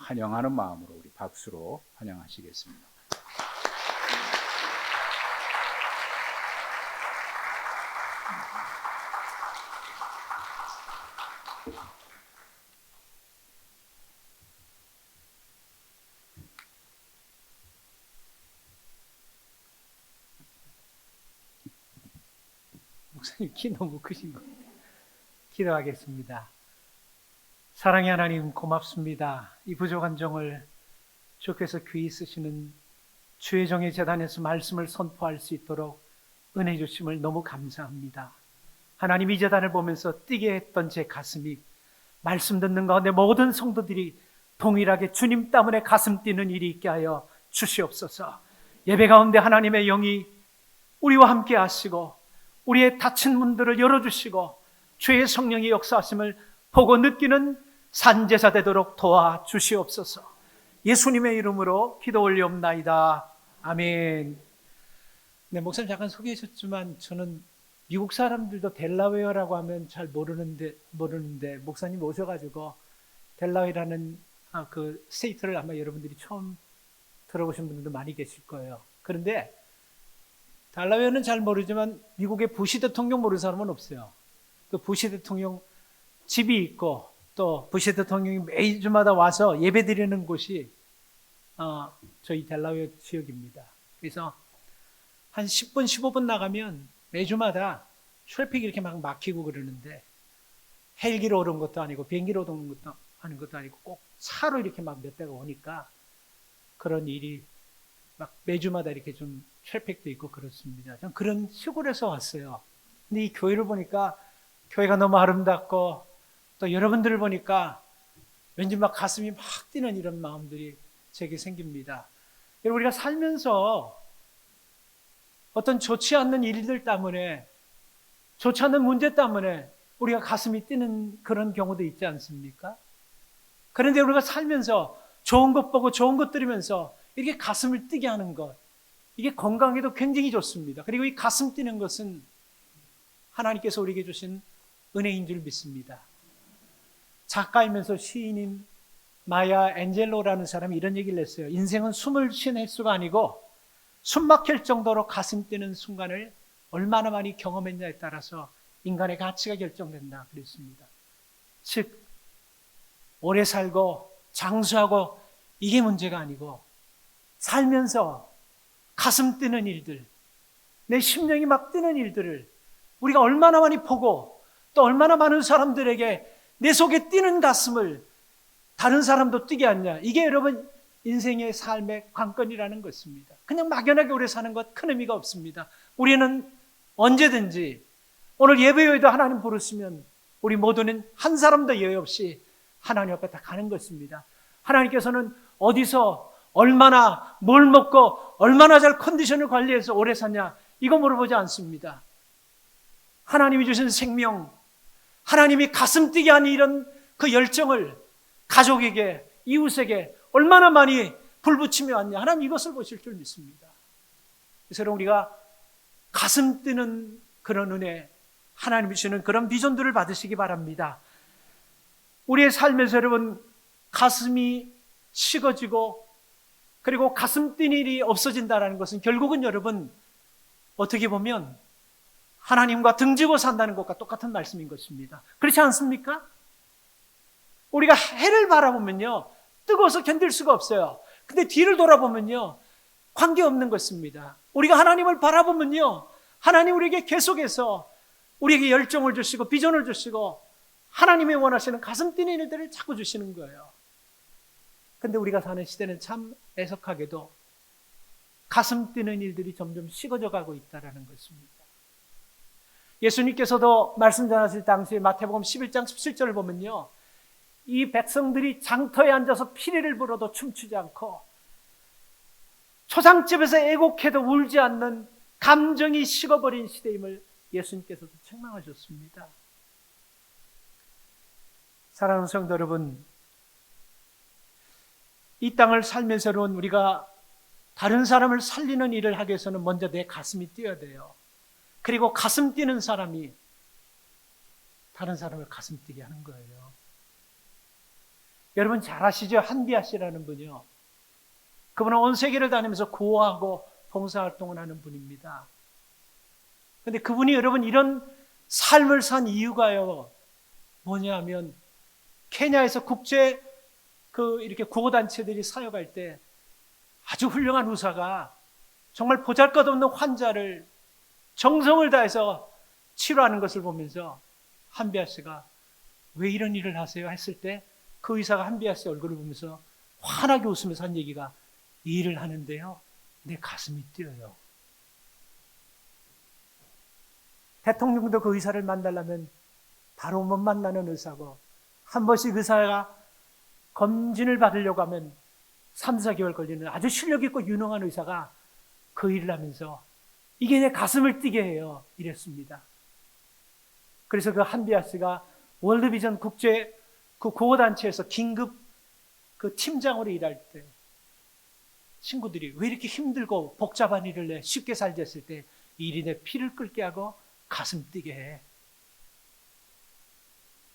환영하는 마음으로 우리 박수로 환영하시겠습니다. 목사님 키 너무 크신 것 같아요. 기도하겠습니다. 사랑의 하나님 고맙습니다. 이 부족한 종을 주께서 귀히 쓰시는 주의 종의 제단에서 말씀을 선포할 수 있도록 은혜 주심을 너무 감사합니다. 하나님, 이 제단을 보면서 뛰게 했던 제 가슴이 말씀 듣는 가운데 모든 성도들이 동일하게 주님 때문에 가슴 뛰는 일이 있게 하여 주시옵소서. 예배 가운데 하나님의 영이 우리와 함께 하시고 우리의 닫힌 문들을 열어주시고 주의 성령의 역사하심을 보고 느끼는 산제사 되도록 도와주시옵소서. 예수님의 이름으로 기도 올리옵나이다. 아멘. 네, 목사님 잠깐 소개하셨지만 저는 미국 사람들도 델라웨어라고 하면 잘 모르는데 목사님 오셔가지고 델라웨어라는 그 스테이트를 아마 여러분들이 처음 들어보신 분들도 많이 계실 거예요. 그런데 델라웨어는 잘 모르지만 미국의 부시 대통령 모르는 사람은 없어요. 그 부시 대통령 집이 있고 또 부시 대통령이 매주마다 와서 예배드리는 곳이 저희 델라웨어 지역입니다. 그래서 한 10분, 15분 나가면 매주마다 트래픽이 이렇게 막 막히고 그러는데 헬기로 오는 것도 아니고 비행기로 오는 것도 아니고 꼭 차로 이렇게 막 몇 대가 오니까 그런 일이 막 매주마다 이렇게 좀 트래픽도 있고 그렇습니다. 전 그런 시골에서 왔어요. 근데 이 교회를 보니까 교회가 너무 아름답고 또 여러분들을 보니까 왠지 막 가슴이 막 뛰는 이런 마음들이 제게 생깁니다. 여러분, 우리가 살면서 어떤 좋지 않는 일들 때문에, 좋지 않는 문제 때문에 우리가 가슴이 뛰는 그런 경우도 있지 않습니까? 그런데 우리가 살면서 좋은 것 보고 좋은 것 들으면서 이렇게 가슴을 뛰게 하는 것, 이게 건강에도 굉장히 좋습니다. 그리고 이 가슴 뛰는 것은 하나님께서 우리에게 주신 은혜인 줄 믿습니다. 작가이면서 시인인 마야 앤젤로라는 사람이 이런 얘기를 했어요. 인생은 숨을 쉬는 횟수가 아니고 숨 막힐 정도로 가슴 뛰는 순간을 얼마나 많이 경험했냐에 따라서 인간의 가치가 결정된다 그랬습니다. 즉 오래 살고 장수하고 이게 문제가 아니고 살면서 가슴 뛰는 일들, 내 심령이 막 뛰는 일들을 우리가 얼마나 많이 보고 또 얼마나 많은 사람들에게 내 속에 뛰는 가슴을 다른 사람도 뛰게 하냐. 이게 여러분 인생의 삶의 관건이라는 것입니다. 그냥 막연하게 오래 사는 것 큰 의미가 없습니다. 우리는 언제든지 오늘 예배에도 하나님 부르시면 우리 모두는 한 사람도 예외 없이 하나님 앞에 다 가는 것입니다. 하나님께서는 어디서 얼마나 뭘 먹고 얼마나 잘 컨디션을 관리해서 오래 사냐 이거 물어보지 않습니다. 하나님이 주신 생명, 하나님이 가슴 뛰게 하는 이런 그 열정을 가족에게, 이웃에게 얼마나 많이 불붙이며 왔냐. 하나님 이것을 보실 줄 믿습니다. 그래서 우리가 가슴 뛰는 그런 은혜, 하나님이 주시는 그런 비전들을 받으시기 바랍니다. 우리의 삶에서 여러분 가슴이 식어지고 그리고 가슴 뛴 일이 없어진다는 것은 결국은 여러분 어떻게 보면 하나님과 등지고 산다는 것과 똑같은 말씀인 것입니다. 그렇지 않습니까? 우리가 해를 바라보면요 뜨거워서 견딜 수가 없어요. 근데 뒤를 돌아보면요 관계없는 것입니다. 우리가 하나님을 바라보면요 하나님 우리에게 계속해서 우리에게 열정을 주시고 비전을 주시고 하나님이 원하시는 가슴 뛰는 일들을 자꾸 주시는 거예요. 근데 우리가 사는 시대는 참 애석하게도 가슴 뛰는 일들이 점점 식어져 가고 있다는 것입니다. 예수님께서도 말씀 전하실 당시에 마태복음 11장 17절을 보면요 이 백성들이 장터에 앉아서 피리를 불어도 춤추지 않고 초상집에서 애곡해도 울지 않는 감정이 식어버린 시대임을 예수님께서도 책망하셨습니다. 사랑하는 성도 여러분, 이 땅을 살면서 우리가 다른 사람을 살리는 일을 하기 위해서는 먼저 내 가슴이 뛰어야 돼요. 그리고 가슴 뛰는 사람이 다른 사람을 가슴 뛰게 하는 거예요. 여러분 잘 아시죠? 한비아 씨라는 분이요. 그분은 온 세계를 다니면서 구호하고 봉사활동을 하는 분입니다. 그런데 그분이 여러분 이런 삶을 산 이유가요. 뭐냐면 케냐에서 국제 이렇게 구호단체들이 사역할 때 아주 훌륭한 의사가 정말 보잘것없는 환자를 정성을 다해서 치료하는 것을 보면서 한비아 씨가 왜 이런 일을 하세요? 했을 때 그 의사가 한비아 씨 얼굴을 보면서 환하게 웃으면서 한 얘기가 이 일을 하는데요. 내 가슴이 뛰어요. 대통령도 그 의사를 만나려면 바로 못 만나는 의사고 한 번씩 의사가 검진을 받으려고 하면 3, 4개월 걸리는 아주 실력 있고 유능한 의사가 그 일을 하면서 이게 내 가슴을 뛰게 해요. 이랬습니다. 그래서 그 한비아 씨가 월드비전 국제 그 구호단체에서 긴급 그 팀장으로 일할 때 친구들이 왜 이렇게 힘들고 복잡한 일을 내 쉽게 살지 했을 때 이 일이 내 피를 끓게 하고 가슴 뛰게 해.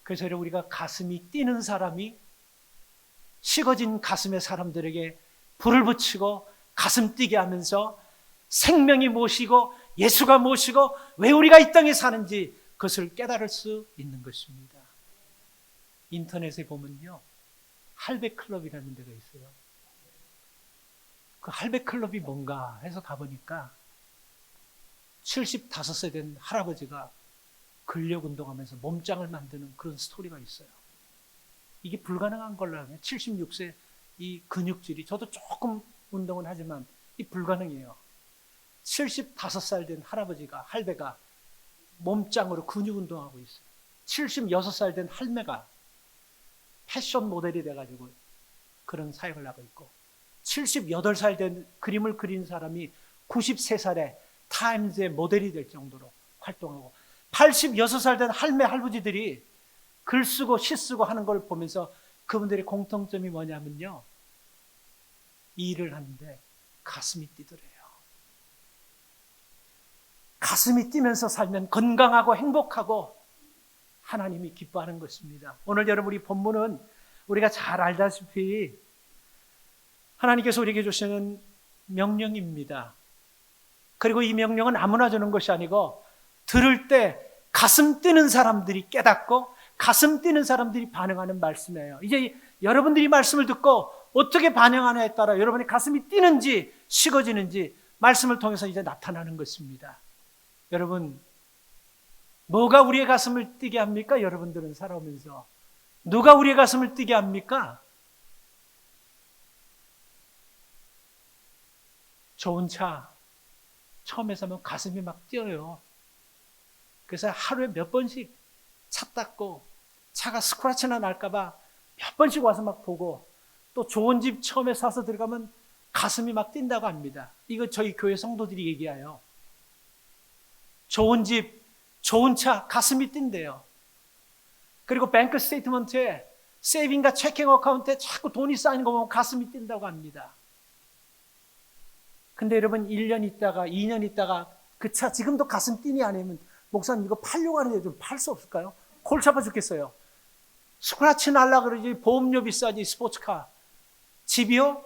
그래서 우리가 가슴이 뛰는 사람이 식어진 가슴의 사람들에게 불을 붙이고 가슴 뛰게 하면서 생명이 무엇이고 예수가 무엇이고 왜 우리가 이 땅에 사는지 그것을 깨달을 수 있는 것입니다. 인터넷에 보면요. 할배클럽이라는 데가 있어요. 그 할배클럽이 뭔가 해서 가보니까 75세 된 할아버지가 근력 운동하면서 몸짱을 만드는 그런 스토리가 있어요. 이게 불가능한 걸로 알아요. 76세 이 근육질이 저도 조금 운동은 하지만 이 불가능해요. 75살 된 할아버지가 할배가 몸짱으로 근육 운동하고 있어요. 76살 된 할매가 패션 모델이 돼가지고 그런 사역을 하고 있고 78살 된 그림을 그린 사람이 93살에 타임즈의 모델이 될 정도로 활동하고 86살 된 할매 할아버지들이 글 쓰고 시 쓰고 하는 걸 보면서 그분들의 공통점이 뭐냐면요. 이 일을 하는데 가슴이 뛰더래요. 가슴이 뛰면서 살면 건강하고 행복하고 하나님이 기뻐하는 것입니다. 오늘 여러분 우리 본문은 우리가 잘 알다시피 하나님께서 우리에게 주시는 명령입니다. 그리고 이 명령은 아무나 주는 것이 아니고 들을 때 가슴 뛰는 사람들이 깨닫고 가슴 뛰는 사람들이 반응하는 말씀이에요. 이제 여러분들이 말씀을 듣고 어떻게 반응하냐에 따라 여러분의 가슴이 뛰는지 식어지는지 말씀을 통해서 이제 나타나는 것입니다. 여러분 뭐가 우리의 가슴을 뛰게 합니까? 여러분들은 살아오면서 누가 우리의 가슴을 뛰게 합니까? 좋은 차 처음에 사면 가슴이 막 뛰어요. 그래서 하루에 몇 번씩 차 닦고 차가 스크래치나 날까봐 몇 번씩 와서 막 보고 또 좋은 집 처음에 사서 들어가면 가슴이 막 뛴다고 합니다. 이거 저희 교회 성도들이 얘기해요. 좋은 집, 좋은 차, 가슴이 뛴대요. 그리고 뱅크 스테이트먼트에 세이빙과 체킹 어카운트에 자꾸 돈이 쌓이는 거 보면 가슴이 뛴다고 합니다. 근데 여러분 1년 있다가 2년 있다가 그 차 지금도 가슴 뛰니 아니면 목사님 이거 팔려고 하는데 좀 팔 수 없을까요? 골치 아파 죽겠어요. 스크래치 날라 그러지 보험료 비싸지 스포츠카. 집이요?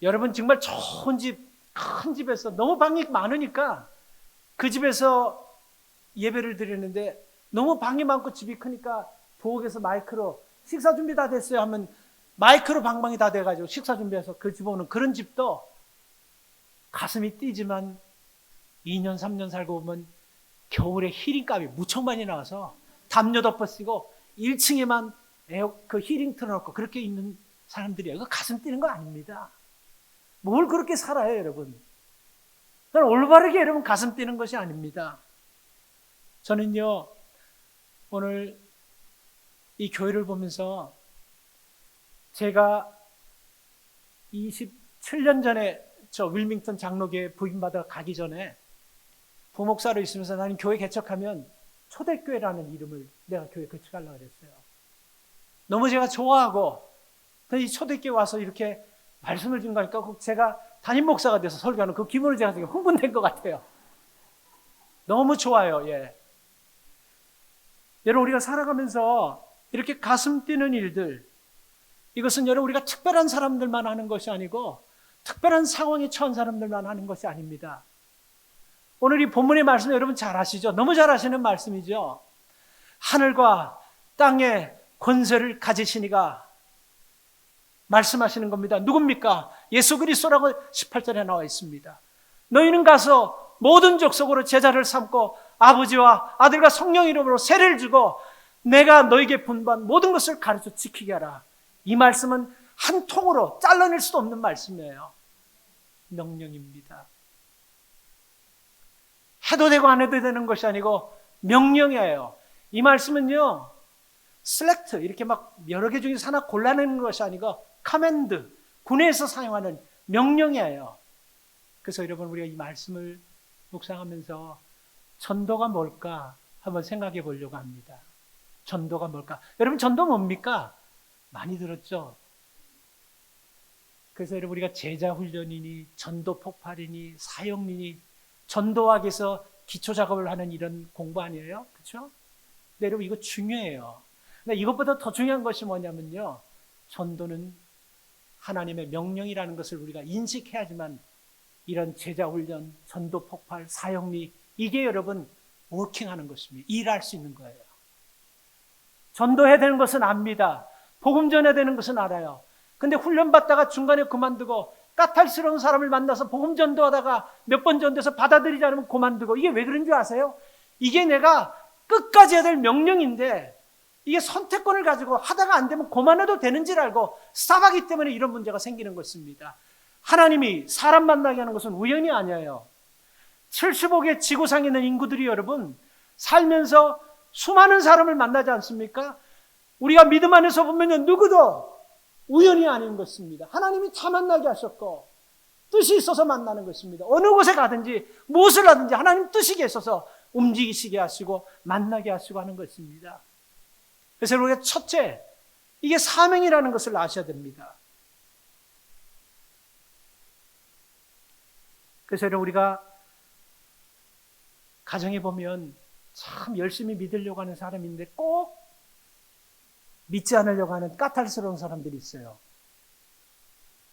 여러분 정말 좋은 집, 큰 집에서 너무 방이 많으니까 그 집에서 예배를 드리는데 너무 방이 많고 집이 크니까 부엌에서 마이크로 식사 준비 다 됐어요 하면 마이크로 방방이 다 돼가지고 식사 준비해서 그 집 오는 그런 집도 가슴이 뛰지만 2년 3년 살고 보면 겨울에 히링값이 무척 많이 나와서 담요 덮어 쓰고 1층에만 그 히링 틀어놓고 그렇게 있는 사람들이에요. 이거 가슴 뛰는 거 아닙니다. 뭘 그렇게 살아요 여러분. 올바르게 여러분 가슴 뛰는 것이 아닙니다. 저는요 오늘 이 교회를 보면서 제가 27년 전에 저 윌밍턴 장로교회 부임받아 가기 전에 부목사로 있으면서 나는 교회 개척하면 초대교회라는 이름을 내가 교회 개척하려고 그랬어요. 너무 제가 좋아하고 이 초대교회 와서 이렇게 말씀을 준 거니까 제가 담임 목사가 돼서 설교하는 그 기분을 제가 지금 흥분된 것 같아요. 너무 좋아요. 예. 여러분 우리가 살아가면서 이렇게 가슴 뛰는 일들 이것은 여러분 우리가 특별한 사람들만 하는 것이 아니고 특별한 상황에 처한 사람들만 하는 것이 아닙니다. 오늘 이 본문의 말씀 여러분 잘 아시죠? 너무 잘 아시는 말씀이죠. 하늘과 땅의 권세를 가지시니가 말씀하시는 겁니다. 누굽니까? 예수 그리스도라고 18절에 나와 있습니다. 너희는 가서 모든 족속으로 제자를 삼고 아버지와 아들과 성령 이름으로 세례를 주고 내가 너에게 분부한 모든 것을 가르쳐 지키게 하라. 이 말씀은 한 통으로 잘라낼 수도 없는 말씀이에요. 명령입니다. 해도 되고 안 해도 되는 것이 아니고 명령이에요. 이 말씀은요, select 이렇게 막 여러 개 중에서 하나 골라내는 것이 아니고 command, 군에서 사용하는 명령이에요. 그래서 여러분 우리가 이 말씀을 묵상하면서 전도가 뭘까 한번 생각해 보려고 합니다. 전도가 뭘까? 여러분 전도 뭡니까? 많이 들었죠? 그래서 여러분 우리가 제자 훈련이니 전도 폭발이니 사역이니 전도학에서 기초 작업을 하는 이런 공부 아니에요? 그렇죠? 근데 여러분 이거 중요해요. 근데 이것보다 더 중요한 것이 뭐냐면요. 전도는 하나님의 명령이라는 것을 우리가 인식해야지만 이런 제자 훈련, 전도 폭발, 사역리 이게 여러분 워킹하는 것입니다. 일할 수 있는 거예요. 전도해야 되는 것은 압니다. 복음 전해야 되는 것은 알아요. 근데 훈련 받다가 중간에 그만두고 까탈스러운 사람을 만나서 복음 전도하다가 몇 번 전도해서 받아들이지 않으면 그만두고 이게 왜 그런 줄 아세요? 이게 내가 끝까지 해야 될 명령인데 이게 선택권을 가지고 하다가 안 되면 그만해도 되는 줄 알고 스탑하기 때문에 이런 문제가 생기는 것입니다. 하나님이 사람 만나게 하는 것은 우연이 아니에요. 75개 지구상에 있는 인구들이 여러분 살면서 수많은 사람을 만나지 않습니까? 우리가 믿음 안에서 보면 누구도 우연이 아닌 것입니다. 하나님이 다 만나게 하셨고 뜻이 있어서 만나는 것입니다. 어느 곳에 가든지 무엇을 하든지 하나님 뜻이 있어서 움직이시게 하시고 만나게 하시고 하는 것입니다. 그래서 우리가 첫째, 이게 사명이라는 것을 아셔야 됩니다. 그래서 우리가 가정에 보면 참 열심히 믿으려고 하는 사람인데 꼭 믿지 않으려고 하는 까탈스러운 사람들이 있어요.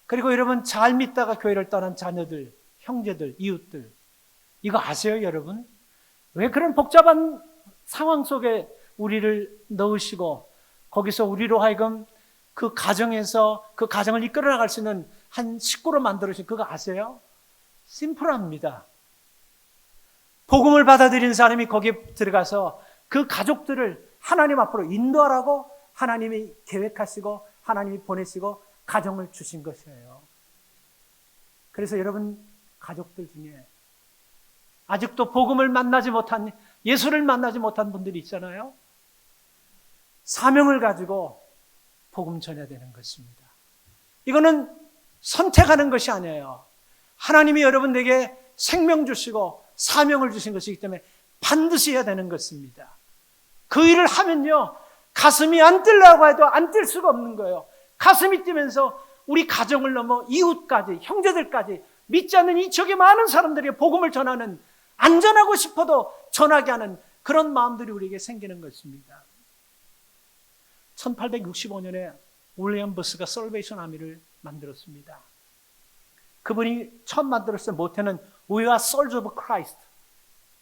그리고 여러분 잘 믿다가 교회를 떠난 자녀들, 형제들, 이웃들 이거 아세요 여러분? 왜 그런 복잡한 상황 속에 우리를 넣으시고 거기서 우리로 하여금 그 가정에서 그 가정을 이끌어 나갈 수 있는 한 식구로 만들어주신 그거 아세요? 심플합니다. 복음을 받아들인 사람이 거기에 들어가서 그 가족들을 하나님 앞으로 인도하라고 하나님이 계획하시고 하나님이 보내시고 가정을 주신 것이에요. 그래서 여러분 가족들 중에 아직도 복음을 만나지 못한 예수를 만나지 못한 분들이 있잖아요. 사명을 가지고 복음 전해야 되는 것입니다. 이거는 선택하는 것이 아니에요. 하나님이 여러분에게 생명 주시고 사명을 주신 것이기 때문에 반드시 해야 되는 것입니다. 그 일을 하면요 가슴이 안 뛰려고 해도 안 뛸 수가 없는 거예요. 가슴이 뛰면서 우리 가정을 넘어 이웃까지 형제들까지 믿지 않는 이 지역의 많은 사람들에게 복음을 전하는 안전하고 싶어도 전하게 하는 그런 마음들이 우리에게 생기는 것입니다. 1865년에 윌리엄 버스가 살베이션 아미를 만들었습니다. 그분이 처음 만들었을 때 모토는 We are soldiers of Christ.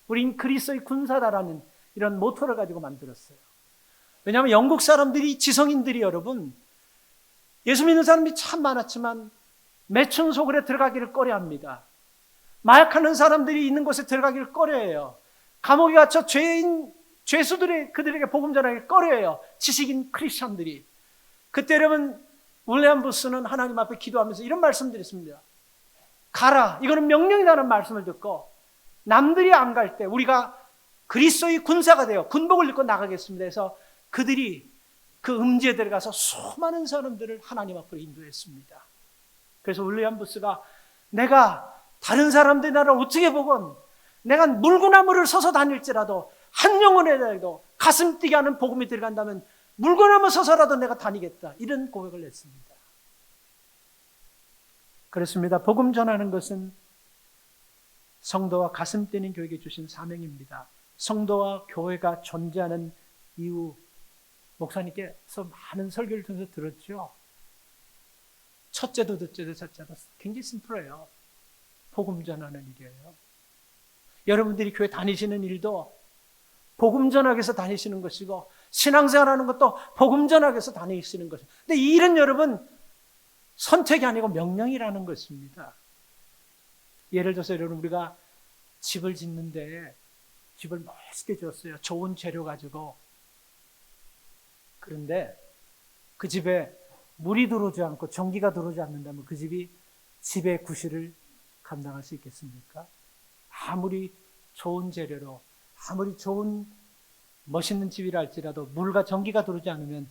우린 그리스도의 군사다라는 이런 모토를 가지고 만들었어요. 왜냐하면 영국 사람들이 지성인들이 여러분 예수 믿는 사람이 참 많았지만 매춘 소굴에 들어가기를 꺼려합니다. 마약하는 사람들이 있는 곳에 들어가기를 꺼려해요. 감옥에 갇혀 죄수들이 그들에게 복음 전하기를 꺼려해요. 지식인 크리스천들이. 그때 여러분 윌리엄 부스는 하나님 앞에 기도하면서 이런 말씀드렸습니다. 가라. 이거는 명령이라는 말씀을 듣고 남들이 안 갈 때 우리가 그리스도의 군사가 되어 군복을 입고 나가겠습니다. 해서 그들이 그 음지에 들어가서 수많은 사람들을 하나님 앞으로 인도했습니다. 그래서 윌리엄 부스가 내가 다른 사람들이 나를 어떻게 보건 내가 물구나무를 서서 다닐지라도 한 영혼에라도 가슴 뛰게 하는 복음이 들어간다면 물구나무 서서라도 내가 다니겠다. 이런 고백을 했습니다. 그렇습니다. 복음 전하는 것은 성도와 가슴 뛰는 교회에게 주신 사명입니다. 성도와 교회가 존재하는 이유 목사님께서 많은 설교를 통해서 들었죠. 첫째도 둘째도 셋째도 굉장히 심플해요. 복음 전하는 일이에요. 여러분들이 교회 다니시는 일도 복음 전하기 위해서 다니시는 것이고, 신앙생활하는 것도 복음 전하기 위해서 다니시는 것이고, 근데 이 일은 여러분 선택이 아니고 명령이라는 것입니다. 예를 들어서 여러분, 우리가 집을 짓는데 집을 멋있게 지었어요. 좋은 재료 가지고. 그런데 그 집에 물이 들어오지 않고 전기가 들어오지 않는다면 그 집이 집의 구실을 감당할 수 있겠습니까? 아무리 좋은 재료로, 아무리 좋은 멋있는 집이라 할지라도 물과 전기가 들어오지 않으면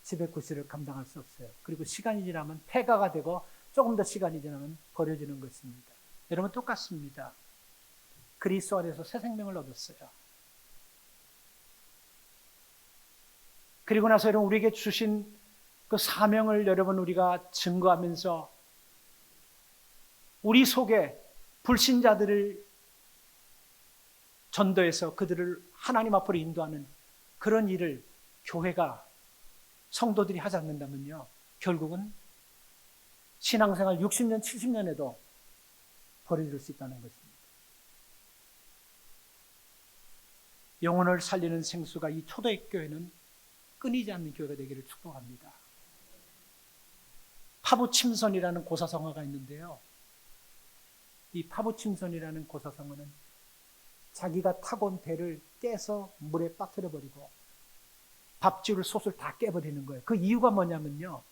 집의 구실을 감당할 수 없어요. 그리고 시간이 지나면 폐가가 되고 조금 더 시간이 지나면 버려지는 것입니다. 여러분 똑같습니다. 그리스도 안에서 새 생명을 얻었어요. 그리고 나서 여러분 우리에게 주신 그 사명을 여러분 우리가 증거하면서 우리 속에 불신자들을 전도해서 그들을 하나님 앞으로 인도하는 그런 일을 교회가, 성도들이 하지 않는다면요, 결국은 신앙생활 60년, 70년에도 버려질 수 있다는 것입니다. 영혼을 살리는 생수가 이 초대교회는 끊이지 않는 교회가 되기를 축복합니다. 파부침선이라는 고사성어가 있는데요, 이 파부침선이라는 고사성어는 자기가 타고 온 배를 깨서 물에 빠뜨려버리고 밥집을 솥을 다 깨버리는 거예요. 그 이유가 뭐냐면요,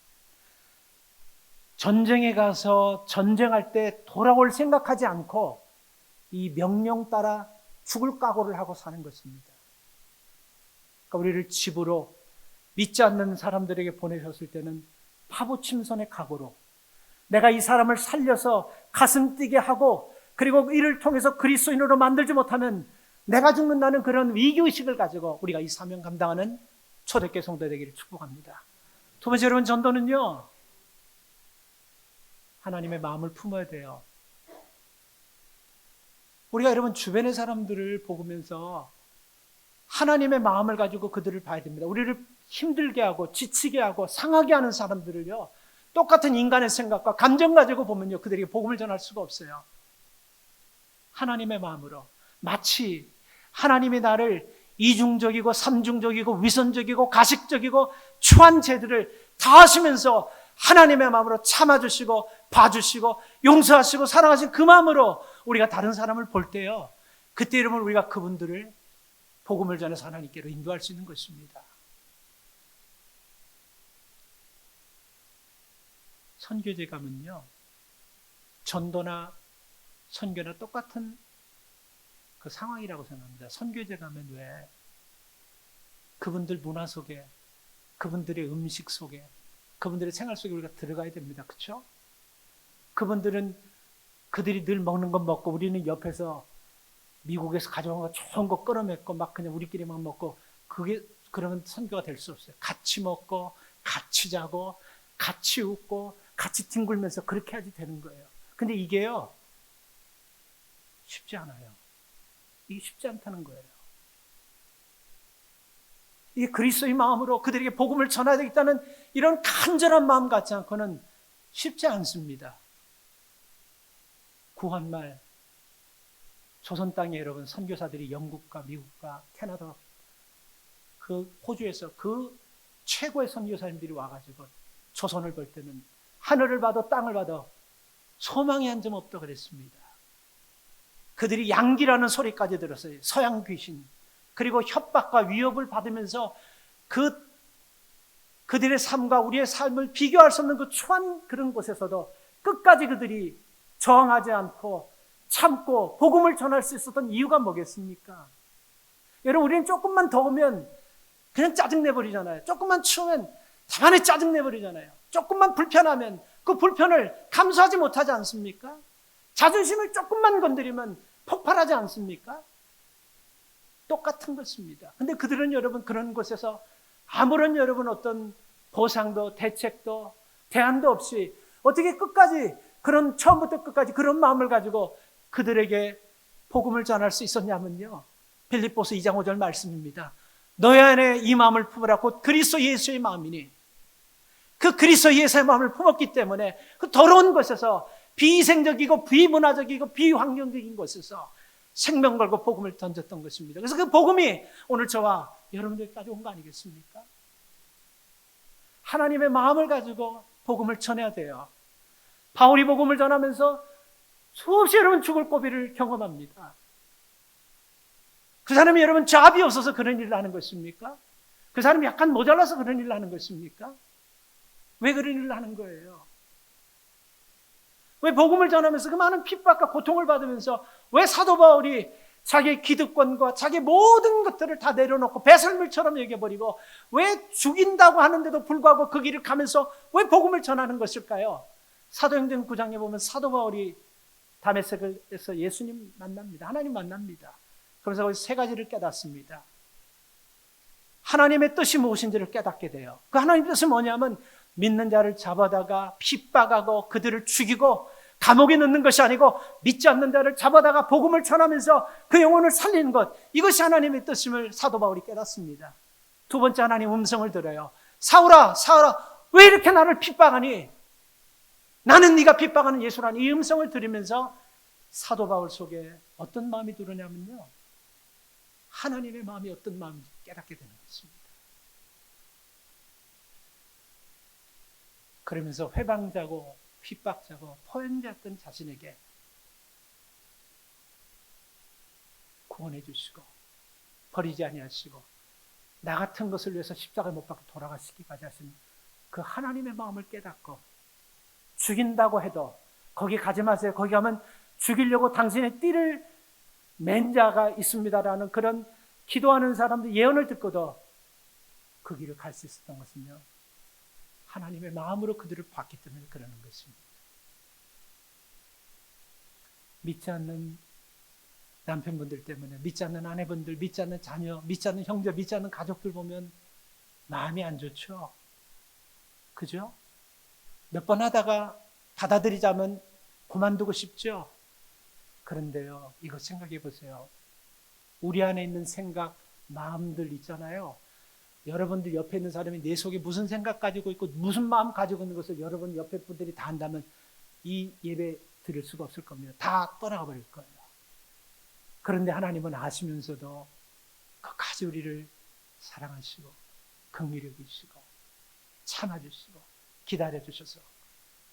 전쟁에 가서 전쟁할 때 돌아올 생각하지 않고 이 명령 따라 죽을 각오를 하고 사는 것입니다. 그러니까 우리를 집으로 믿지 않는 사람들에게 보내셨을 때는 파부침선의 각오로 내가 이 사람을 살려서 가슴 뛰게 하고, 그리고 이를 통해서 그리스도인으로 만들지 못하면 내가 죽는다는 그런 위기의식을 가지고 우리가 이 사명 감당하는 초대교회 성도 되기를 축복합니다. 두 번째, 여러분, 전도는요, 하나님의 마음을 품어야 돼요. 우리가 여러분 주변의 사람들을 보면서 하나님의 마음을 가지고 그들을 봐야 됩니다. 우리를 힘들게 하고 지치게 하고 상하게 하는 사람들을요, 똑같은 인간의 생각과 감정 가지고 보면요, 그들에게 복음을 전할 수가 없어요. 하나님의 마음으로, 마치 하나님이 나를 이중적이고 삼중적이고 위선적이고 가식적이고 추한 죄들을 다 하시면서 하나님의 마음으로 참아주시고 봐주시고 용서하시고 사랑하신 그 마음으로 우리가 다른 사람을 볼 때요, 그때 여러분 우리가 그분들을 복음을 전해서 하나님께로 인도할 수 있는 것입니다. 선교제 가면요, 전도나 선교나 똑같은 그 상황이라고 생각합니다. 선교제 가면 왜 그분들 문화 속에, 그분들의 음식 속에, 그분들의 생활 속에 우리가 들어가야 됩니다. 그렇죠? 그분들은 그들이 늘 먹는 건 먹고 우리는 옆에서 미국에서 가져온 거 좋은 거 끌어먹고 막 그냥 우리끼리만 먹고, 그게 그러면 선교가 될 수 없어요. 같이 먹고 같이 자고 같이 웃고 같이 뒹굴면서 그렇게 해야지 되는 거예요. 근데 이게요, 쉽지 않아요. 이게 쉽지 않다는 거예요. 이게 그리스도의 마음으로 그들에게 복음을 전해야 되겠다는 이런 간절한 마음 같지 않고는 쉽지 않습니다. 구한말 조선 땅에 여러분 선교사들이 영국과 미국과 캐나다, 그 호주에서 그 최고의 선교사님들이 와가지고 조선을 볼 때는 하늘을 봐도 땅을 봐도 소망이 한 점 없다 그랬습니다. 그들이 양기라는 소리까지 들었어요. 서양 귀신. 그리고 협박과 위협을 받으면서 그들의 삶과 우리의 삶을 비교할 수 없는 그 추한 그런 곳에서도 끝까지 그들이 저항하지 않고 참고 복음을 전할 수 있었던 이유가 뭐겠습니까? 여러분, 우리는 조금만 더우면 그냥 짜증내버리잖아요. 조금만 추우면 다만에 짜증내버리잖아요. 조금만 불편하면 그 불편을 감수하지 못하지 않습니까? 자존심을 조금만 건드리면 폭발하지 않습니까? 똑같은 것입니다. 근데 그들은 여러분 그런 곳에서 아무런 여러분 어떤 보상도 대책도 대안도 없이 어떻게 끝까지 그런 처음부터 끝까지 그런 마음을 가지고 그들에게 복음을 전할 수 있었냐면요, 빌립보서 2장 5절 말씀입니다. 너희 안에 이 마음을 품으라 곧 그리스도 예수의 마음이니 그 그리스도 예수의 마음을 품었기 때문에 그 더러운 곳에서 비이생적이고 비문화적이고 비환경적인 곳에서 생명 걸고 복음을 던졌던 것입니다. 그래서 그 복음이 오늘 저와 여러분들까지 온 거 아니겠습니까? 하나님의 마음을 가지고 복음을 전해야 돼요. 바울이 복음을 전하면서 수없이 여러분 죽을 고비를 경험합니다. 그 사람이 여러분 잡이 없어서 그런 일을 하는 것입니까? 그 사람이 약간 모자라서 그런 일을 하는 것입니까? 왜 그런 일을 하는 거예요? 왜 복음을 전하면서 그 많은 핍박과 고통을 받으면서 왜 사도 바울이 자기의 기득권과 자기의 모든 것들을 다 내려놓고 배설물처럼 여겨버리고 왜 죽인다고 하는데도 불구하고 그 길을 가면서 왜 복음을 전하는 것일까요? 사도행전 9장에 보면 사도 바울이 다메섹에서 예수님 만납니다. 하나님 만납니다. 그러면서 거기서 세 가지를 깨닫습니다. 하나님의 뜻이 무엇인지를 깨닫게 돼요. 그 하나님의 뜻이 뭐냐면 믿는 자를 잡아다가 핍박하고 그들을 죽이고 감옥에 넣는 것이 아니고 믿지 않는 자를 잡아다가 복음을 전하면서 그 영혼을 살리는 것, 이것이 하나님의 뜻임을 사도 바울이 깨닫습니다. 두 번째, 하나님 음성을 들어요. 사울아, 사울아, 왜 이렇게 나를 핍박하니? 나는 네가 핍박하는 예수라는 이 음성을 들으면서 사도 바울 속에 어떤 마음이 들으냐면요, 하나님의 마음이 어떤 마음인지 깨닫게 되는 것입니다. 그러면서 회방자고 핍박자고 포행자였던 자신에게 구원해 주시고 버리지 아니하시고 나 같은 것을 위해서 십자가에 못 박고 돌아가시기까지 하신 그 하나님의 마음을 깨닫고, 죽인다고 해도 거기 가지 마세요. 거기 가면 죽이려고 당신의 띠를 맨 자가 있습니다라는 그런 기도하는 사람들 예언을 듣고도 그 길을 갈 수 있었던 것은요, 하나님의 마음으로 그들을 봤기 때문에 그러는 것입니다. 믿지 않는 남편분들 때문에, 믿지 않는 아내분들, 믿지 않는 자녀, 믿지 않는 형제, 믿지 않는 가족들 보면 마음이 안 좋죠. 그죠? 몇 번 하다가 받아들이자면 그만두고 싶죠. 그런데요, 이거 생각해 보세요. 우리 안에 있는 생각, 마음들 있잖아요. 여러분들 옆에 있는 사람이 내 속에 무슨 생각 가지고 있고 무슨 마음 가지고 있는 것을 여러분 옆에 분들이 다 안다면 이 예배 드릴 수가 없을 겁니다. 다 떠나가 버릴 거예요. 그런데 하나님은 아시면서도 끝까지 우리를 사랑하시고 긍휼히 여기시고 참아주시고 기다려주셔서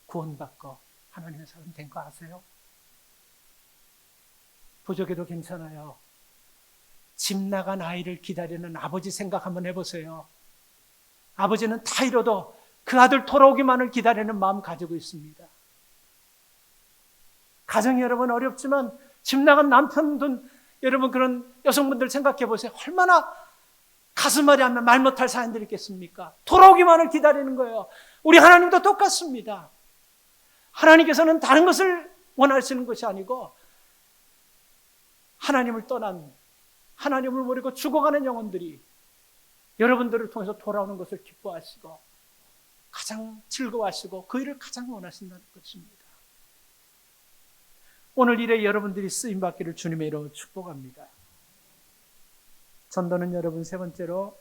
구원받고 하나님의 사람 된 거 아세요? 부족해도 괜찮아요. 집 나간 아이를 기다리는 아버지 생각 한번 해보세요. 아버지는 다 잃어도 그 아들 돌아오기만을 기다리는 마음 가지고 있습니다. 가정이 여러분 어렵지만 집 나간 남편분, 여러분 그런 여성분들 생각해 보세요. 얼마나 가슴앓이 하면 말 못할 사연들이 있겠습니까? 돌아오기만을 기다리는 거예요. 우리 하나님도 똑같습니다. 하나님께서는 다른 것을 원하시는 것이 아니고 하나님을 떠난, 하나님을 모르고 죽어가는 영혼들이 여러분들을 통해서 돌아오는 것을 기뻐하시고 가장 즐거워하시고 그 일을 가장 원하신다는 것입니다. 오늘 일에 여러분들이 쓰임받기를 주님의 이름으로 축복합니다. 전도는 여러분 세 번째로,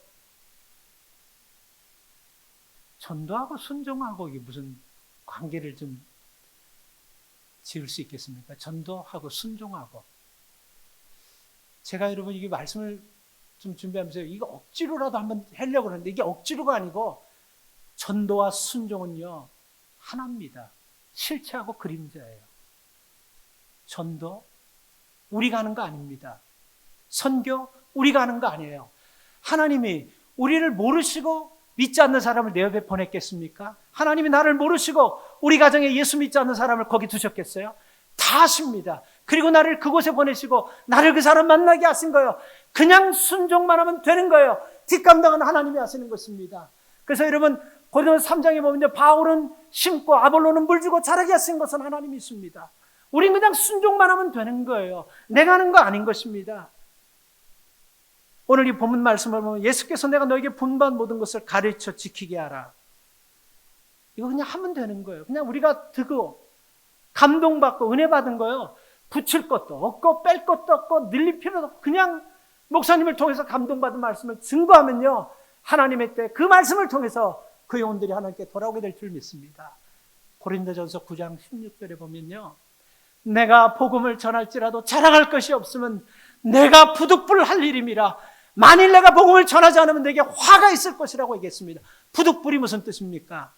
전도하고 순종하고 이게 무슨 관계를 좀 지을 수 있겠습니까? 전도하고 순종하고. 제가 여러분 이게 말씀을 좀 준비하면서 이거 억지로라도 한번 하려고 하는데 이게 억지로가 아니고 전도와 순종은요 하나입니다. 실체하고 그림자예요. 전도 우리가 하는 거 아닙니다. 선교 우리가 하는 거 아니에요. 하나님이 우리를 모르시고 믿지 않는 사람을 내 옆에 보냈겠습니까? 하나님이 나를 모르시고 우리 가정에 예수 믿지 않는 사람을 거기 두셨겠어요? 다 아십니다. 그리고 나를 그곳에 보내시고 나를 그 사람 만나게 하신 거예요. 그냥 순종만 하면 되는 거예요. 뒷감당은 하나님이 하시는 것입니다. 그래서 여러분 고린도서 3장에 보면 바울은 심고 아볼로는 물주고 자라게 하신 것은 하나님이 있습니다. 우린 그냥 순종만 하면 되는 거예요. 내가 하는 거 아닌 것입니다. 오늘 이 본문 말씀을 보면 예수께서 내가 너에게 분부한 모든 것을 가르쳐 지키게 하라. 이거 그냥 하면 되는 거예요. 그냥 우리가 듣고 감동받고 은혜 받은 거예요. 붙일 것도 없고 뺄 것도 없고 늘릴 필요도 없고 그냥 목사님을 통해서 감동받은 말씀을 증거하면요 하나님의 때 그 말씀을 통해서 그 영혼들이 하나님께 돌아오게 될 줄 믿습니다. 고린도전서 9장 16절에 보면요, 내가 복음을 전할지라도 자랑할 것이 없으면 내가 부득불할 일임이라. 만일 내가 복음을 전하지 않으면 내게 화가 있을 것이라고 얘기했습니다. 부득불이 무슨 뜻입니까?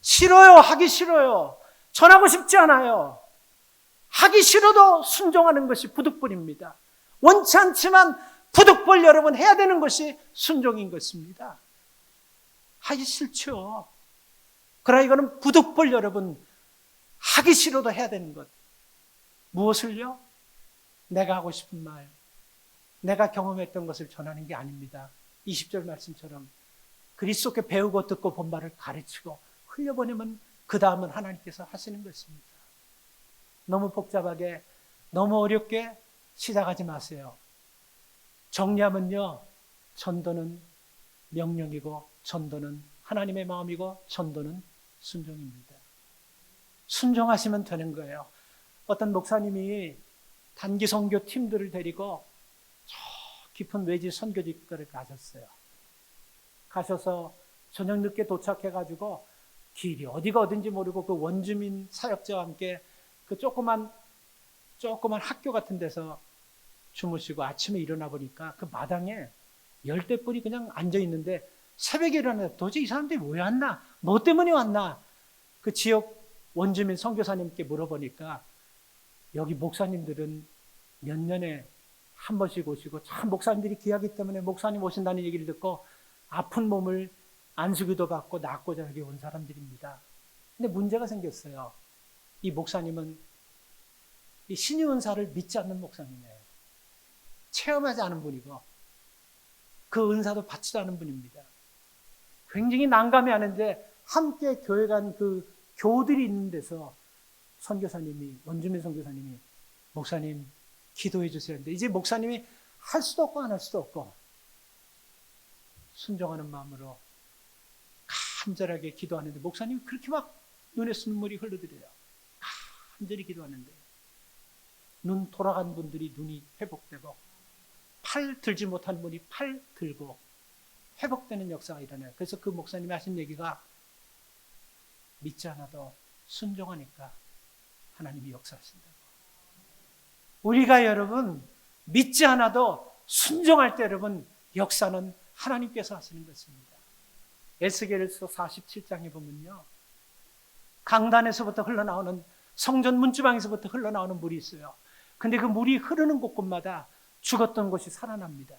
싫어요. 하기 싫어요. 전하고 싶지 않아요. 하기 싫어도 순종하는 것이 부득불입니다. 원치 않지만 부득불 여러분 해야 되는 것이 순종인 것입니다. 하기 싫죠. 그러나 이거는 부득불 여러분 하기 싫어도 해야 되는 것. 무엇을요? 내가 하고 싶은 말, 내가 경험했던 것을 전하는 게 아닙니다. 20절 말씀처럼 그리스도께 배우고 듣고 본 말을 가르치고 흘려보내면 그 다음은 하나님께서 하시는 것입니다. 너무 복잡하게, 너무 어렵게 시작하지 마세요. 정리하면요, 전도는 명령이고 전도는 하나님의 마음이고 전도는 순종입니다. 순종하시면 되는 거예요. 어떤 목사님이 단기 선교 팀들을 데리고 저 깊은 외지 선교지가를 가셨어요. 가셔서 저녁 늦게 도착해가지고 길이 어디가 어딘지 모르고 그 원주민 사역자와 함께 그 조그만 학교 같은 데서 주무시고 아침에 일어나 보니까 그 마당에 열대뿔이 그냥 앉아 있는데 새벽에 일어나서 도대체 이 사람들이 왜 왔나? 뭐 때문에 왔나? 그 지역 원주민 선교사님께 물어보니까 여기 목사님들은 몇 년에 한 번씩 오시고 참 목사님들이 귀하기 때문에 목사님 오신다는 얘기를 듣고 아픈 몸을 안수기도 받고 낫고자 여기 온 사람들입니다. 근데 문제가 생겼어요. 이 목사님은 이 신의 은사를 믿지 않는 목사님이에요. 체험하지 않은 분이고 그 은사도 받지도 않은 분입니다. 굉장히 난감해하는데 함께 교회 간 그 교우들이 있는 데서 선교사님이, 원주민 선교사님이 목사님 기도해 주세요 했는데 이제 목사님이 할 수도 없고 안 할 수도 없고 순종하는 마음으로 간절하게 기도하는데 목사님이 그렇게 막 눈에서 눈물이 흘러들어요. 간절히 기도하는데 눈 돌아간 분들이 눈이 회복되고 팔 들지 못한 분이 팔 들고 회복되는 역사가 일어나요. 그래서 그 목사님이 하신 얘기가 믿지 않아도 순종하니까 하나님이 역사하신다고. 우리가 여러분 믿지 않아도 순종할 때 여러분 역사는 하나님께서 하시는 것입니다. 에스겔서 47장에 보면요, 강단에서부터 흘러나오는 성전 문지방에서부터 흘러나오는 물이 있어요. 근데 그 물이 흐르는 곳곳마다 죽었던 곳이 살아납니다.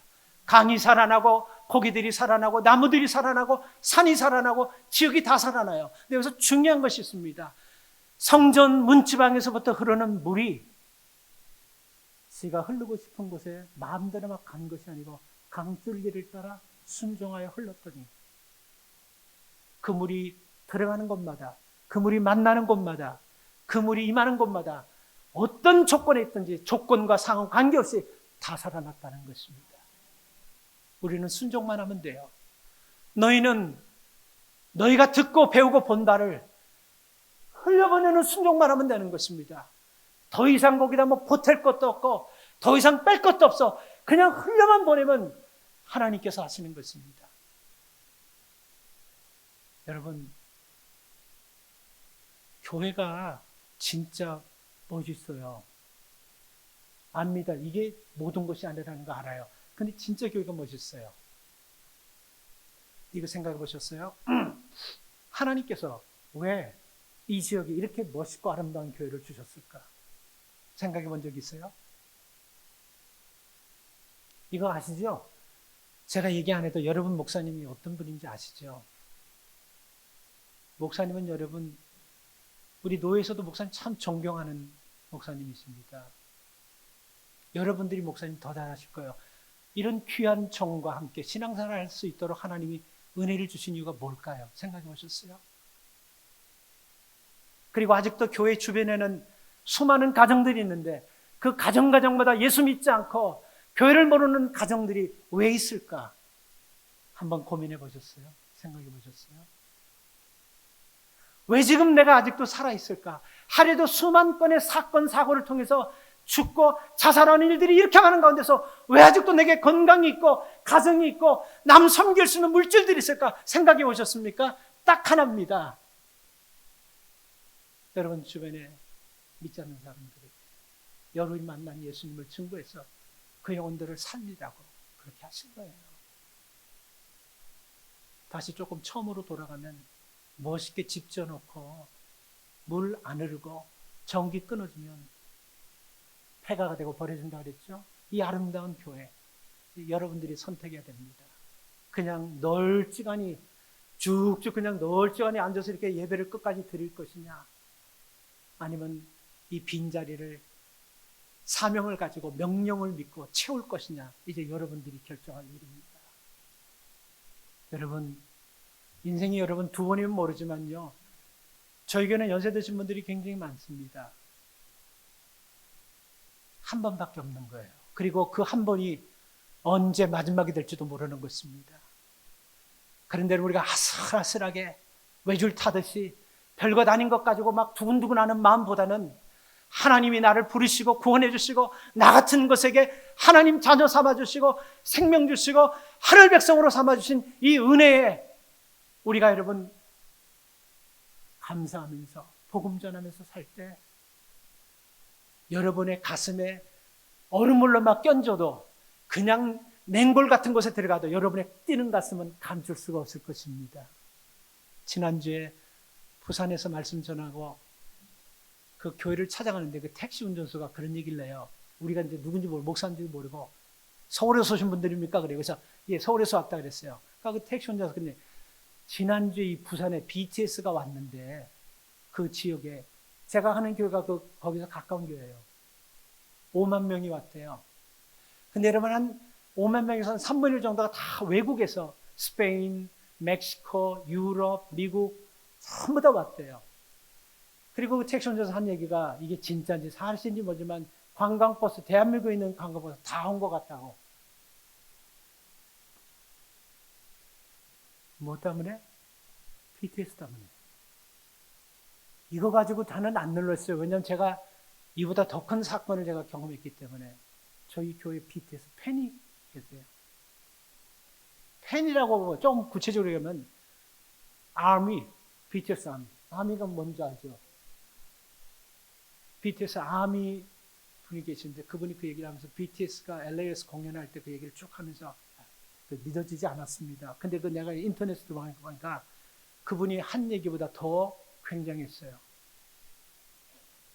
강이 살아나고 고기들이 살아나고 나무들이 살아나고 산이 살아나고 지역이 다 살아나요. 근데 여기서 중요한 것이 있습니다. 성전 문지방에서부터 흐르는 물이 지가 흐르고 싶은 곳에 마음대로 막 간 것이 아니고 강줄기를 따라 순종하여 흘렀더니 그 물이 들어가는 곳마다, 그 물이 만나는 곳마다, 그 물이 임하는 곳마다 어떤 조건에 있든지 조건과 상황 관계없이 다 살아났다는 것입니다. 우리는 순종만 하면 돼요. 너희가 듣고 배우고 본 바를 흘려보내는 순종만 하면 되는 것입니다. 더 이상 거기다 뭐 보탤 것도 없고 더 이상 뺄 것도 없어. 그냥 흘려만 보내면 하나님께서 하시는 것입니다. 여러분, 교회가 진짜 멋있어요. 압니다. 이게 모든 것이 아니라는 거 알아요. 근데 진짜 교회가 멋있어요. 이거 생각해 보셨어요? 하나님께서 왜 이 지역에 이렇게 멋있고 아름다운 교회를 주셨을까? 생각해 본 적 있어요? 이거 아시죠? 제가 얘기 안 해도 여러분 목사님이 어떤 분인지 아시죠? 목사님은 여러분, 우리 노예에서도 목사님 참 존경하는 목사님이십니다. 여러분들이 목사님 더 잘하실 거예요. 이런 귀한 정과 함께 신앙생활을 할 수 있도록 하나님이 은혜를 주신 이유가 뭘까요? 생각해 보셨어요? 그리고 아직도 교회 주변에는 수많은 가정들이 있는데 그 가정마다 예수 믿지 않고 교회를 모르는 가정들이 왜 있을까? 한번 고민해 보셨어요? 생각해 보셨어요? 왜 지금 내가 아직도 살아있을까? 하루에도 수만 건의 사건, 사고를 통해서 죽고 자살하는 일들이 이렇게 많은 가운데서 왜 아직도 내게 건강이 있고 가정이 있고 남 섬길 수 있는 물질들이 있을까? 생각해 보셨습니까? 딱 하나입니다. 여러분 주변에 믿지 않는 사람들에게 여러분이 만난 예수님을 증거해서 그 영혼들을 살리라고 그렇게 하신 거예요. 다시 조금 처음으로 돌아가면 멋있게 집 지어놓고 물 안 흐르고 전기 끊어지면 폐가가 되고 버려진다 그랬죠. 이 아름다운 교회 여러분들이 선택해야 됩니다. 그냥 널찍하니 쭉쭉 그냥 널찍하니 앉아서 이렇게 예배를 끝까지 드릴 것이냐, 아니면 이 빈자리를 사명을 가지고 명령을 믿고 채울 것이냐, 이제 여러분들이 결정할 일입니다. 여러분, 인생이 여러분 두 번이면 모르지만요, 저희 교회는 연세 드신 분들이 굉장히 많습니다. 한 번밖에 없는 거예요. 그리고 그 한 번이 언제 마지막이 될지도 모르는 것입니다. 그런데 우리가 아슬아슬하게 외줄 타듯이 별것 아닌 것 가지고 막 두근두근하는 마음보다는 하나님이 나를 부르시고 구원해 주시고 나 같은 것에게 하나님 자녀 삼아 주시고 생명 주시고 하늘 백성으로 삼아 주신 이 은혜에 우리가 여러분 감사하면서 복음 전하면서 살 때 여러분의 가슴에 얼음물로 막 껴줘도 그냥 냉골 같은 곳에 들어가도 여러분의 뛰는 가슴은 감출 수가 없을 것입니다. 지난주에 부산에서 말씀 전하고 그 교회를 찾아가는데 그 택시 운전수가 그런 얘기를 해요. 우리가 이제 누군지 모르고 목사인지 모르고 서울에서 오신 분들입니까? 그래요. 그래서 예, 서울에서 왔다 그랬어요. 그러니까 그 택시 운전수가 그러니 지난주에 이 부산에 BTS가 왔는데 그 지역에 제가 하는 교회가 거기서 가까운 교회예요. 5만 명이 왔대요. 근데 여러분 한 5만 명에서 한 3분의 1 정도가 다 외국에서 스페인, 멕시코, 유럽, 미국 전부 다 왔대요. 그리고 그 택시 운전사 한 얘기가 이게 진짜인지 사실인지 모르지만 관광버스, 대한민국에 있는 관광버스 다 온 것 같다고. 뭐 때문에? BTS 때문에. 이거 가지고 다는 안 눌렀어요. 왜냐하면 제가 이보다 더 큰 사건을 제가 경험했기 때문에. 저희 교회 BTS 팬이 계세요. 팬이라고 좀 구체적으로 얘기하면 아미, BTS 아미. 아미가 뭔지 알죠? BTS 아미 분이 계신데 그분이 그 얘기를 하면서 BTS가 LA에서 공연할 때 그 얘기를 쭉 하면서 믿어지지 않았습니다. 근데 그 내가 인터넷에 들어보니까 그분이 한 얘기보다 더 굉장했어요.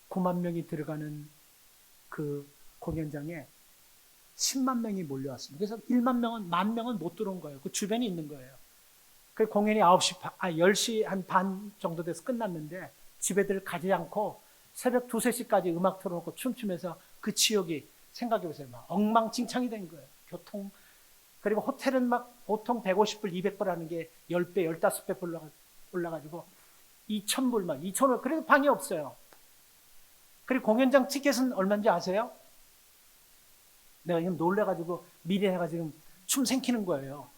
9만 명이 들어가는 그 공연장에 10만 명이 몰려왔습니다. 그래서 1만 명은, 1만 명은 못 들어온 거예요. 그 주변에 있는 거예요. 그 공연이 10시 한 반 정도 돼서 끝났는데 집에들 가지 않고 새벽 2, 3시까지 음악 틀어놓고 춤추면서 그 지역이 생각해보세요. 막 엉망진창이 된 거예요. 교통. 그리고 호텔은 막 보통 150불, 200불 하는 게 10배, 15배 올라가지고 2,000불 막 2,000원. 그래도 방이 없어요. 그리고 공연장 티켓은 얼마인지 아세요? 내가 지금 놀래가지고 미리 해가지고 춤 생기는 거예요.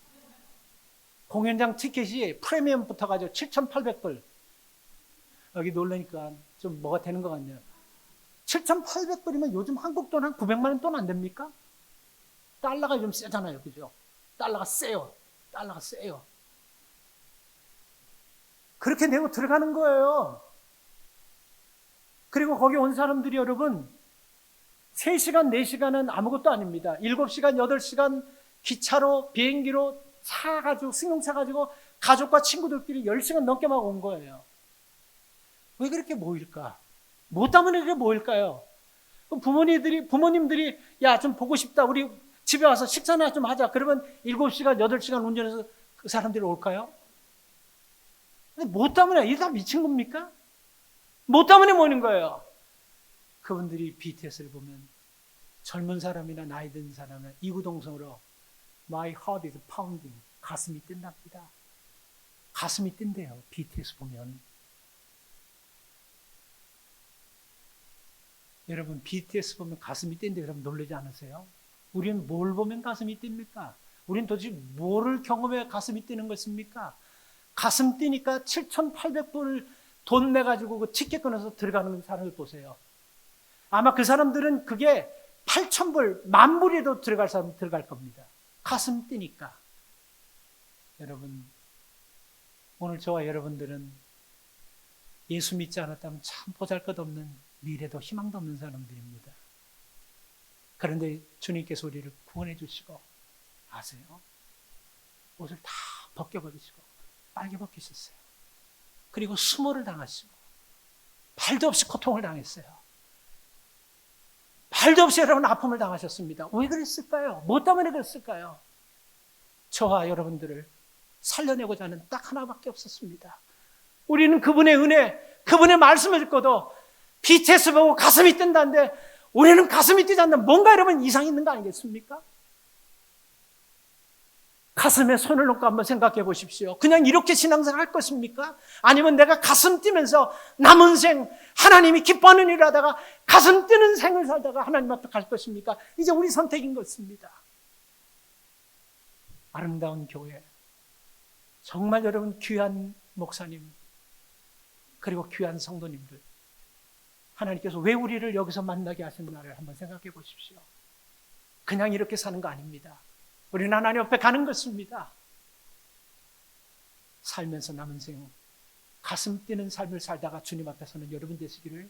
공연장 티켓이 프리미엄 붙어가지고 7,800불. 여기 놀라니까 좀 뭐가 되는 것 같네요. 7,800불이면 요즘 한국 돈 한 900만 원 돈 안 됩니까? 달러가 좀 세잖아요. 그죠? 달러가 세요. 달러가 세요. 그렇게 내고 들어가는 거예요. 그리고 거기 온 사람들이 여러분 3시간, 4시간은 아무것도 아닙니다. 7시간, 8시간 기차로, 비행기로 차 가지고, 승용차 가지고 가족과 친구들끼리 10시간 넘게 막 온 거예요. 왜 그렇게 모일까? 뭐 때문에 그렇게 모일까요? 그럼 부모님들이 야, 좀 보고 싶다. 우리 집에 와서 식사나 좀 하자. 그러면 7시간, 8시간 운전해서 그 사람들이 올까요? 근데 뭐 때문에? 이게 다 미친 겁니까? 뭐 때문에 모이는 거예요? 그분들이 BTS를 보면 젊은 사람이나 나이 든 사람은 이구동성으로 My heart is pounding. 가슴이 뛴답니다. 가슴이 뛴대요. BTS 보면. 여러분 BTS 보면 가슴이 뛴대 여러분 놀라지 않으세요? 우리는 뭘 보면 가슴이 뜁니까? 우리는 도대체 뭐를 경험해 가슴이 뛰는 것입니까? 가슴 뛰니까 7,800불 돈 내가지고 그 티켓 끊어서 들어가는 사람을 보세요. 아마 그 사람들은 그게 8,000불, 10,000불에도 들어갈 사람 들어갈 겁니다. 가슴 뛰니까. 여러분, 오늘 저와 여러분들은 예수 믿지 않았다면 참 보잘것없는 미래도 희망도 없는 사람들입니다. 그런데 주님께서 우리를 구원해 주시고 아세요? 옷을 다 벗겨버리시고 빨개 벗기셨어요. 그리고 수모를 당하시고 발도 없이 고통을 당했어요. 발도 없이 여러분 아픔을 당하셨습니다. 왜 그랬을까요? 뭐 때문에 그랬을까요? 저와 여러분들을 살려내고자 하는 딱 하나밖에 없었습니다. 우리는 그분의 은혜, 그분의 말씀을 듣고도 빛에서 보고 가슴이 뜬다는데 우리는 가슴이 뛰지 않는 뭔가 여러분 이상이 있는 거 아니겠습니까? 가슴에 손을 놓고 한번 생각해 보십시오. 그냥 이렇게 신앙생활 할 것입니까? 아니면 내가 가슴 뛰면서 남은 생 하나님이 기뻐하는 일을 하다가 가슴 뛰는 생을 살다가 하나님 앞에 갈 것입니까? 이제 우리 선택인 것입니다. 아름다운 교회, 정말 여러분 귀한 목사님 그리고 귀한 성도님들, 하나님께서 왜 우리를 여기서 만나게 하셨나를 한번 생각해 보십시오. 그냥 이렇게 사는 거 아닙니다. 우리는 하나님 앞에 가는 것입니다. 살면서 남은 생 가슴 뛰는 삶을 살다가 주님 앞에 서는 여러분 되시기를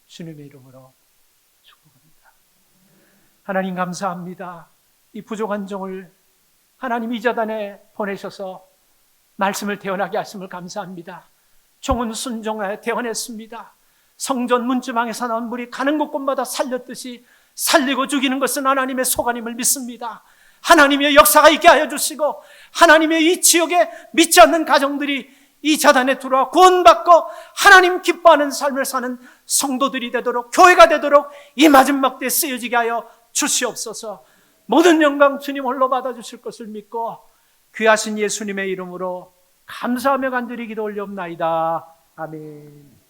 주님의 이름으로 축복합니다. 하나님 감사합니다. 이 부족한 종을 하나님 이 자단에 보내셔서 말씀을 대언하게 하심을 감사합니다. 종은 순종하여 대언했습니다. 성전 문지방에서 나온 물이 가는 곳곳마다 살렸듯이 살리고 죽이는 것은 하나님의 소관임을 믿습니다. 하나님의 역사가 있게 하여 주시고 하나님의 이 지역에 믿지 않는 가정들이 이 자단에 들어와 구원받고 하나님 기뻐하는 삶을 사는 성도들이 되도록, 교회가 되도록 이 마지막 때에 쓰여지게 하여 주시옵소서. 모든 영광 주님 홀로 받아주실 것을 믿고 귀하신 예수님의 이름으로 감사하며 간절히 기도 올리옵나이다. 아멘.